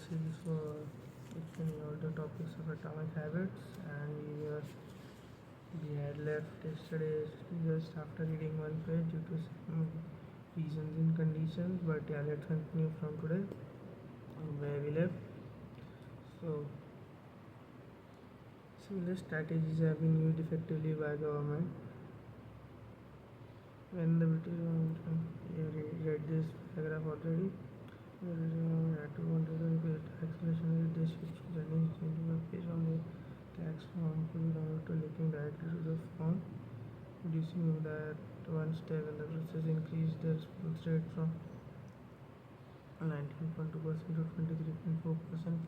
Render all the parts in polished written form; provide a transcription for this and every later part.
series for explaining all the topics of atomic habits, and we had left yesterday just after reading one page due to some reasons and conditions. But yeah, let's continue from today where we left. So similar strategies have been used effectively by government when the British government. You read this paragraph already. Had to want to taxation with this which running into a page on the tax form could be downloaded to linking directly to the form, reducing that one step in the process increased the response rate from 19.2% to 23.4%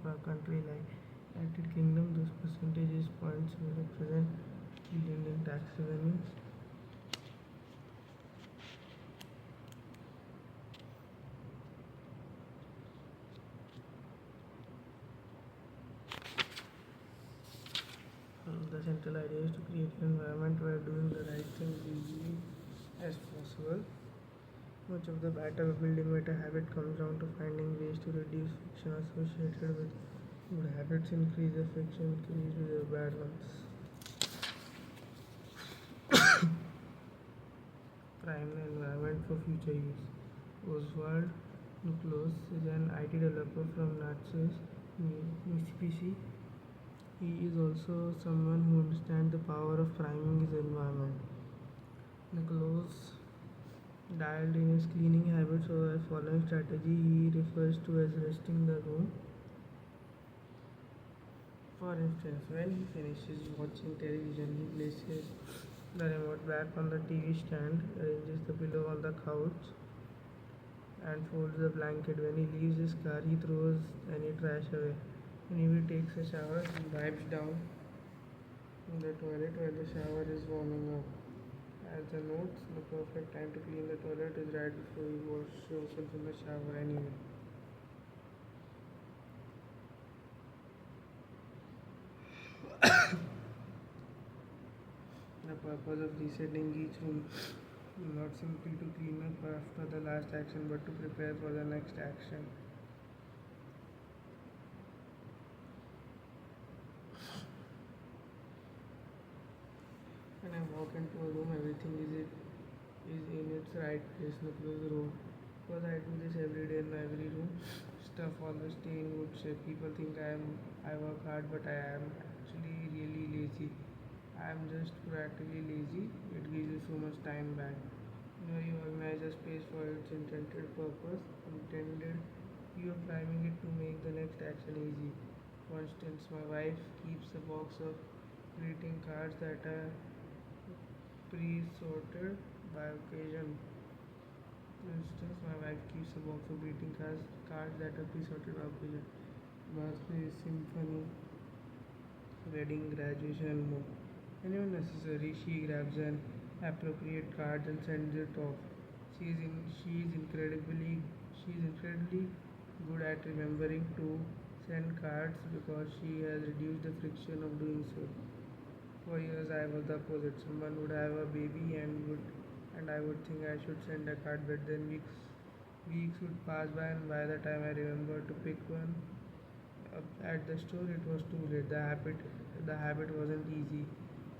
for a country like United Kingdom. Those percentages points represent billion in tax revenue. The central idea is to create an environment where doing the right thing is easy as possible. Much of the battle of building better habit comes down to finding ways to reduce friction associated with good habits, increase the friction, increase with the bad ones. Prime the environment for future use. Oswald Nichols is an IT developer from Natchez, Mississippi. He is also someone who understands the power of priming his environment. Nichols dialed in his cleaning habits over a following strategy he refers to as resting the room. For instance, when he finishes watching television, he places the remote back on the TV stand, arranges the pillow on the couch, and folds the blanket. When he leaves his car, he throws any trash away. When he takes a shower, he wipes down the toilet while the shower is warming up. As the notes, the perfect time to clean the toilet is right before he opens in the shower anyway. The purpose of resetting each room is not simply to clean up after the last action but to prepare for the next action. When I walk into a room, everything is in its right place. Look at the room. Because I do this every day in every room. Stuff always stay in good shape. People think I work hard, but I am actually really lazy. I am just proactively lazy. It gives you so much time back. You organize a space for its intended purpose. You are priming it to make the next action easy. For instance, my wife keeps a box of greeting cards that are pre-sorted by occasion. For instance, my wife keeps a box of greeting cards that are pre-sorted by occasion. Birthday, symphony, wedding, graduation, and more. Whenever necessary, she grabs an appropriate card and sends it off. She is in, she is incredibly good at remembering to send cards because she has reduced the friction of doing so. For years, I was the opposite. Someone would have a baby and I would think I should send a card, but then weeks would pass by, and by the time I remembered to pick one up at the store, it was too late. The habit wasn't easy.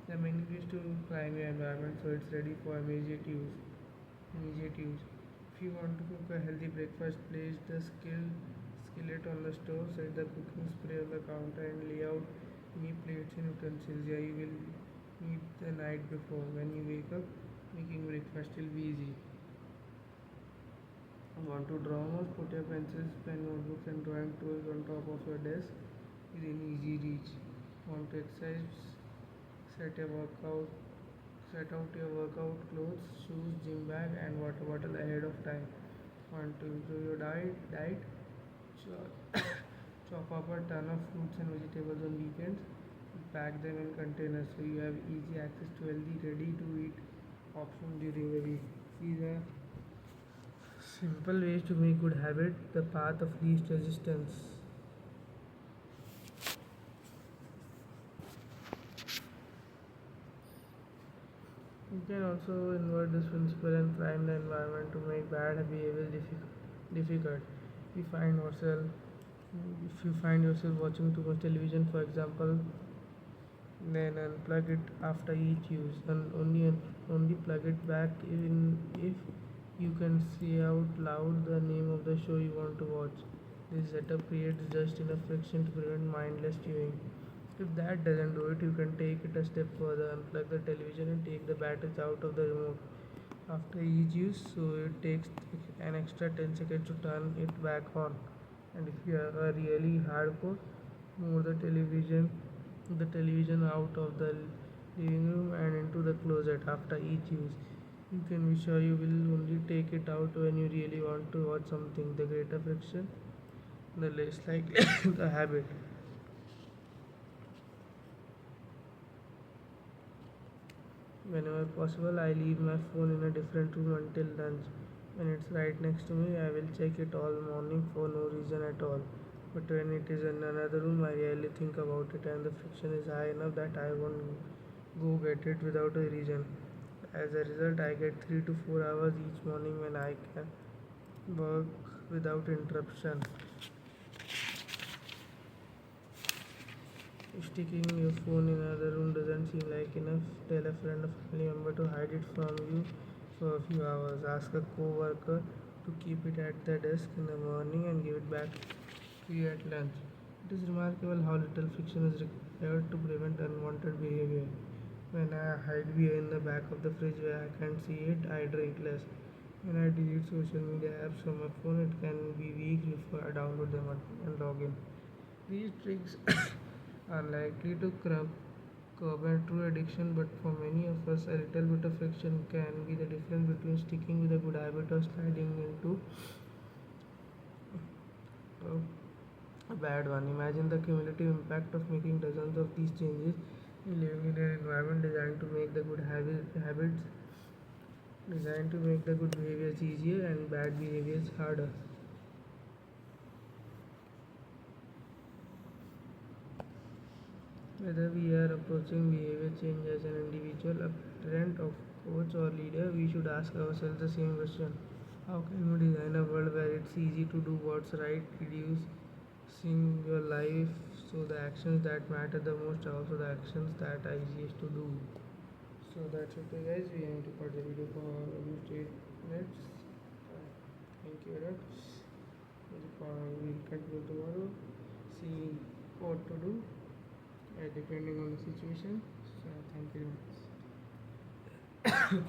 There are many ways to prime your environment so it's ready for immediate use. If you want to cook a healthy breakfast, place the skillet on the stove, set the cooking spray on the counter, and lay out any plates and utensils. Yeah, you will need the night before. When you wake up, making breakfast will be easy. Want to draw more? Put your pencils, pen, notebooks, and drawing tools on top of your desk within easy reach. Want to exercise? Set a workout Set out your workout clothes, shoes, gym bag, and water bottle ahead of time. Want to improve your diet? Chop chop up a ton of fruits and vegetables on weekends. Pack them in containers so you have easy access to healthy, ready to eat options during the week. These are simple ways to make good habit the path of least resistance. You can also invert this principle and prime the environment to make bad behavior difficult. We find ourselves If you find yourself watching too much television, for example, then unplug it after each use and only plug it back even if you can say out loud the name of the show you want to watch. This setup creates just enough friction to prevent mindless viewing. If that doesn't do it, you can take it a step further, unplug the television and take the batteries out of the remote after each use, so it takes an extra 10 seconds to turn it back on. And if you are really hardcore, move the television out of the living room and into the closet after each use. You can be sure you will only take it out when you really want to watch something. The greater friction, the less likely the habit. Whenever possible, I leave my phone in a different room until lunch. When it's right next to me, I will check it all morning for no reason at all. But when it is in another room, I rarely think about it, and the friction is high enough that I won't go get it without a reason. As a result, I get 3 to 4 hours each morning when I can work without interruption. Sticking your phone in another room doesn't seem like enough. Tell a friend or family member to hide it from you for a few hours. Ask a co-worker to keep it at the desk in the morning and give it back to you at lunch. It is remarkable how little friction is required to prevent unwanted behavior. When I hide beer in the back of the fridge where I can't see it, I drink less. When I delete social media apps from my phone, it can be weeks before I download them and log in. These tricks are likely to curb a true addiction, but for many of us, a little bit of friction can be the difference between sticking with a good habit or sliding into a bad one. Imagine the cumulative impact of making dozens of these changes, living in an environment designed to make the good behaviors easier and bad behaviors harder. Whether we are approaching behavior change as an individual, a parent, a coach, or leader, we should ask ourselves the same question: how can we design a world where it's easy to do what's right, reducing your life so the actions that matter the most are also the actions that are easiest to do? So that's okay, guys. We aim to cut the video for almost 8 minutes. Thank you very much. We'll continue tomorrow. See what to do depending on the situation. So thank you very much.